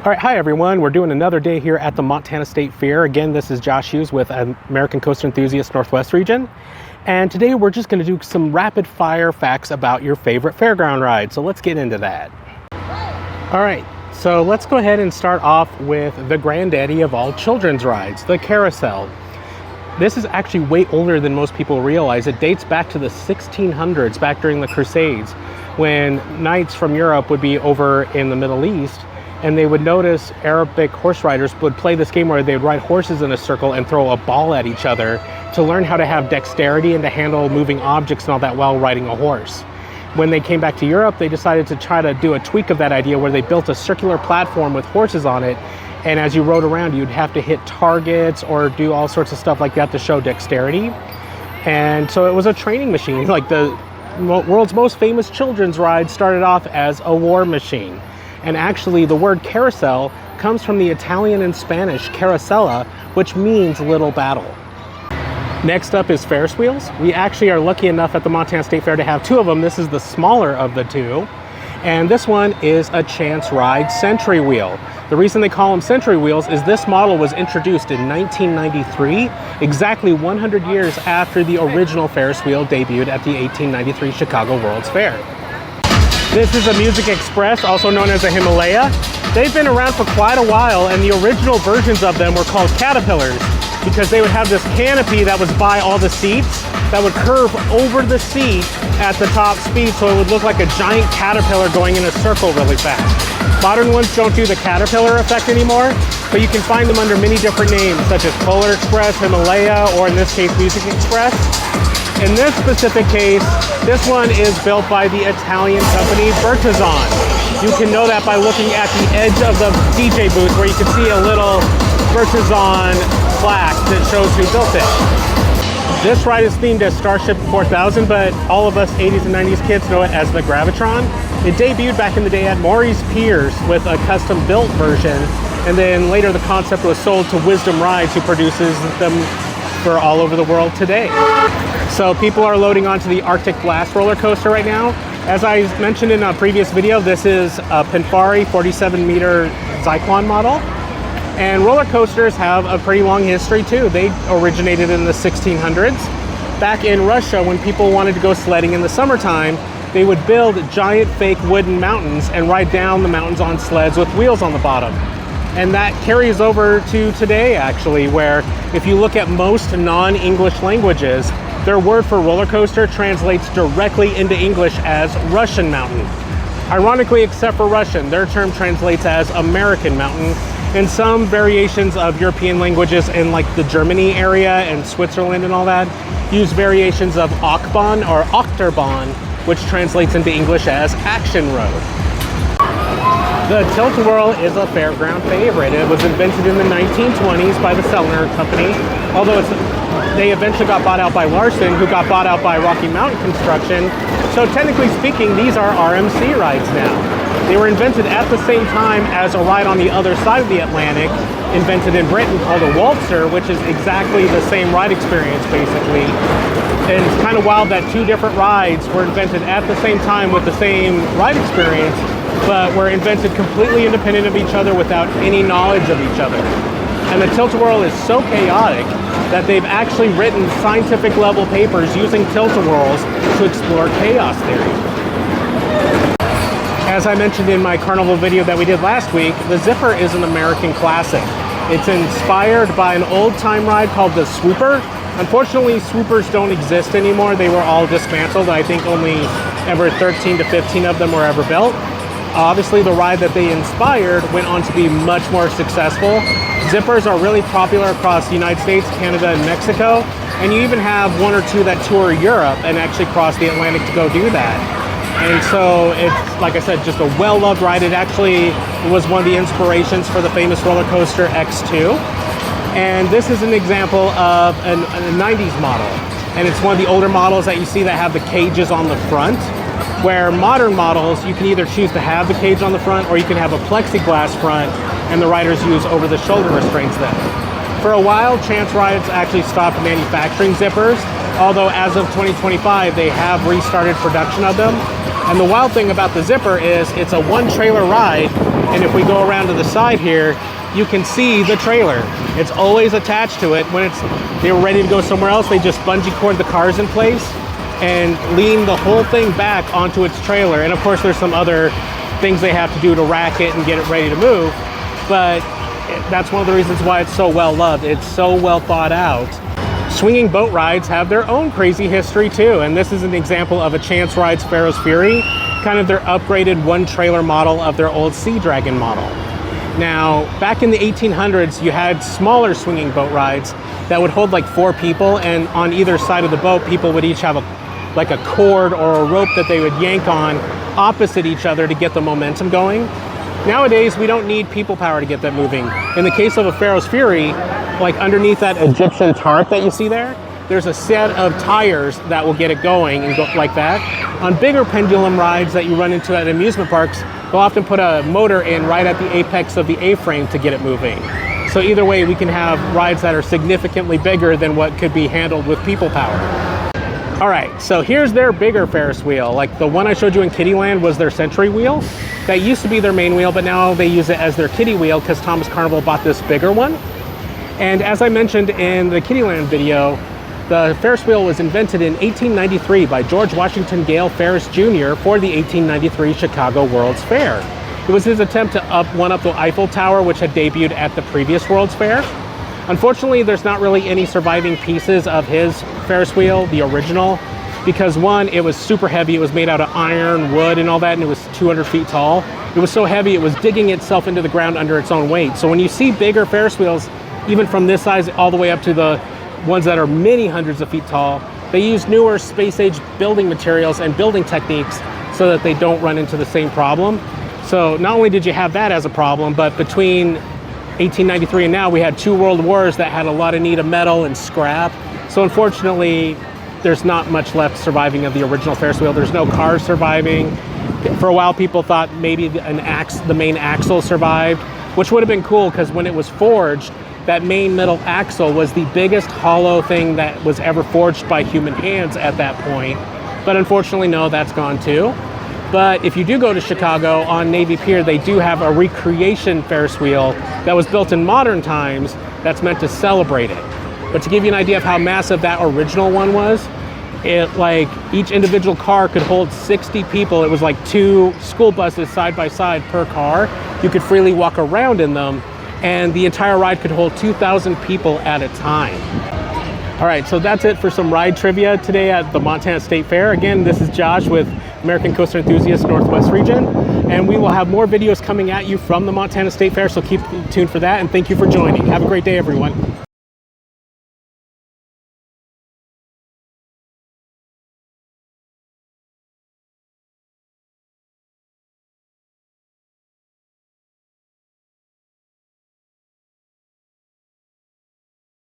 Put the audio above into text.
All right, hi everyone. We're doing another day here at the Montana State Fair. Again, this is Josh Hughes with American Coaster Enthusiasts Northwest Region. And today we're just going to do some rapid fire facts about your favorite fairground ride. So let's get into that. All right, so let's go ahead and start off with the granddaddy of all children's rides, the carousel. This is actually way older than most people realize. It dates back to the 1600s, back during the Crusades, when knights from Europe would be over in the Middle East, and they would notice Arabic horse riders would play this game where they would ride horses in a circle and throw a ball at each other to learn how to have dexterity and to handle moving objects and all that while riding a horse. When they came back to Europe, they decided to try to do a tweak of that idea where they built a circular platform with horses on it, and as you rode around, you'd have to hit targets or do all sorts of stuff like that to show dexterity. And so it was a training machine. Like the world's most famous children's ride started off as a war machine. And actually the word carousel comes from the Italian and Spanish carosella, which means little battle. Next up is Ferris wheels. We actually are lucky enough at the Montana State Fair to have two of them. This is the smaller of the two. And this one is a chance ride century wheel. The reason they call them century wheels is this model was introduced in 1993, exactly 100 years after the original Ferris wheel debuted at the 1893 Chicago World's Fair. This is a Music Express, also known as a Himalaya. They've been around for quite a while, and the original versions of them were called caterpillars because they would have this canopy that was by all the seats that would curve over the seat at the top speed, so it would look like a giant caterpillar going in a circle really fast. Modern ones don't do the caterpillar effect anymore, but you can find them under many different names, such as Polar Express, Himalaya, or in this case, Music Express. In this specific case, this one is built by the Italian company Gravitron. You can know that by looking at the edge of the DJ booth where you can see a little Gravitron plaque that shows who built it. This ride is themed as Starship 4000, but all of us 80s and 90s kids know it as the Gravitron. It debuted back in the day at Maury's Piers with a custom built version, and then later the concept was sold to Wisdom Rides, who produces them for all over the world today. So people are loading onto the Arctic Blast roller coaster right now. As I mentioned in a previous video, this is a Pinfari 47-meter Zyklon model. And roller coasters have a pretty long history too. They originated in the 1600s. Back in Russia, when people wanted to go sledding in the summertime, they would build giant fake wooden mountains and ride down the mountains on sleds with wheels on the bottom. And that carries over to today, actually, where if you look at most non-English languages, their word for roller coaster translates directly into English as Russian mountain. Ironically, except for Russian, their term translates as American mountain. And some variations of European languages in like the Germany area and Switzerland and all that use variations of Achbahn or Achterbahn, which translates into English as action road. The Tilt-A-Whirl is a fairground favorite. It was invented in the 1920s by the Sellner Company, although they eventually got bought out by Larson, who got bought out by Rocky Mountain Construction. So technically speaking, these are RMC rides now. They were invented at the same time as a ride on the other side of the Atlantic, invented in Britain, called a waltzer, which is exactly the same ride experience, basically. And it's kind of wild that two different rides were invented at the same time with the same ride experience, but were invented completely independent of each other without any knowledge of each other. And the Tilt-A-Whirl is so chaotic that they've actually written scientific level papers using Tilt-A-Whirls to explore chaos theory. As I mentioned in my carnival video that we did last week, the Zipper is an American classic. It's inspired by an old time ride called the Swooper. Unfortunately, Swoopers don't exist anymore. They were all dismantled. I think only ever 13 to 15 of them were ever built. Obviously, the ride that they inspired went on to be much more successful. Zippers are really popular across the United States, Canada, and Mexico. And you even have one or two that tour Europe and actually cross the Atlantic to go do that. And so it's, like I said, just a well-loved ride. It actually was one of the inspirations for the famous roller coaster X2. And this is an example of a 90s model. And it's one of the older models that you see that have the cages on the front. Where modern models, you can either choose to have the cage on the front or you can have a plexiglass front and the riders use over-the-shoulder restraints then. For a while, Chance Rides actually stopped manufacturing zippers, although as of 2025, they have restarted production of them. And the wild thing about the Zipper is it's a one trailer ride And if we go around to the side here, you can see the trailer. It's always attached to it. When they were ready to go somewhere else, they just bungee cord the cars in place and lean the whole thing back onto its trailer. And of course, there's some other things they have to do to rack it and get it ready to move. But that's one of the reasons why it's so well loved. It's so well thought out. Swinging boat rides have their own crazy history too. And this is an example of a Chance Rides Ferris Fury, kind of their upgraded one trailer model of their old Sea Dragon model. Now, back in the 1800s, you had smaller swinging boat rides that would hold like 4 people, and on either side of the boat, people would each have like a cord or a rope that they would yank on opposite each other to get the momentum going. Nowadays, we don't need people power to get that moving. In the case of a Ferris Fury, like underneath that Egyptian tarp that you see there, there's a set of tires that will get it going and go like that. On bigger pendulum rides that you run into at amusement parks, they'll often put a motor in right at the apex of the A-frame to get it moving. So either way, we can have rides that are significantly bigger than what could be handled with people power. All right, so here's their bigger Ferris wheel. Like the one I showed you in Kiddieland was their Century wheel. That used to be their main wheel, but now they use it as their kiddie wheel because Thomas Carnival bought this bigger one. And as I mentioned in the Kiddieland video, the Ferris wheel was invented in 1893 by George Washington Gale Ferris Jr. for the 1893 Chicago World's Fair. It was his attempt to one-up the Eiffel Tower, which had debuted at the previous World's Fair. Unfortunately, there's not really any surviving pieces of his Ferris wheel, the original, because one, it was super heavy. It was made out of iron, wood, and all that, and it was 200 feet tall. It was so heavy, it was digging itself into the ground under its own weight. So when you see bigger Ferris wheels, even from this size all the way up to the ones that are many hundreds of feet tall, they use newer space-age building materials and building techniques so that they don't run into the same problem. So not only did you have that as a problem, but between 1893 and now, we had 2 world wars that had a lot of need of metal and scrap. So unfortunately, there's not much left surviving of the original Ferris wheel. There's no cars surviving. For a while, people thought maybe the main axle survived, which would have been cool because when it was forged, that main metal axle was the biggest hollow thing that was ever forged by human hands at that point. But unfortunately, no, that's gone too. But if you do go to Chicago on Navy Pier, they do have a recreation Ferris wheel that was built in modern times that's meant to celebrate it. But to give you an idea of how massive that original one was, like each individual car could hold 60 people. It was like 2 school buses side by side per car. You could freely walk around in them, and the entire ride could hold 2,000 people at a time. All right, so that's it for some ride trivia today at the Montana State Fair. Again, this is Josh with American Coaster Enthusiasts Northwest Region, and we will have more videos coming at you from the Montana State Fair, so keep tuned for that, and thank you for joining. Have a great day, everyone.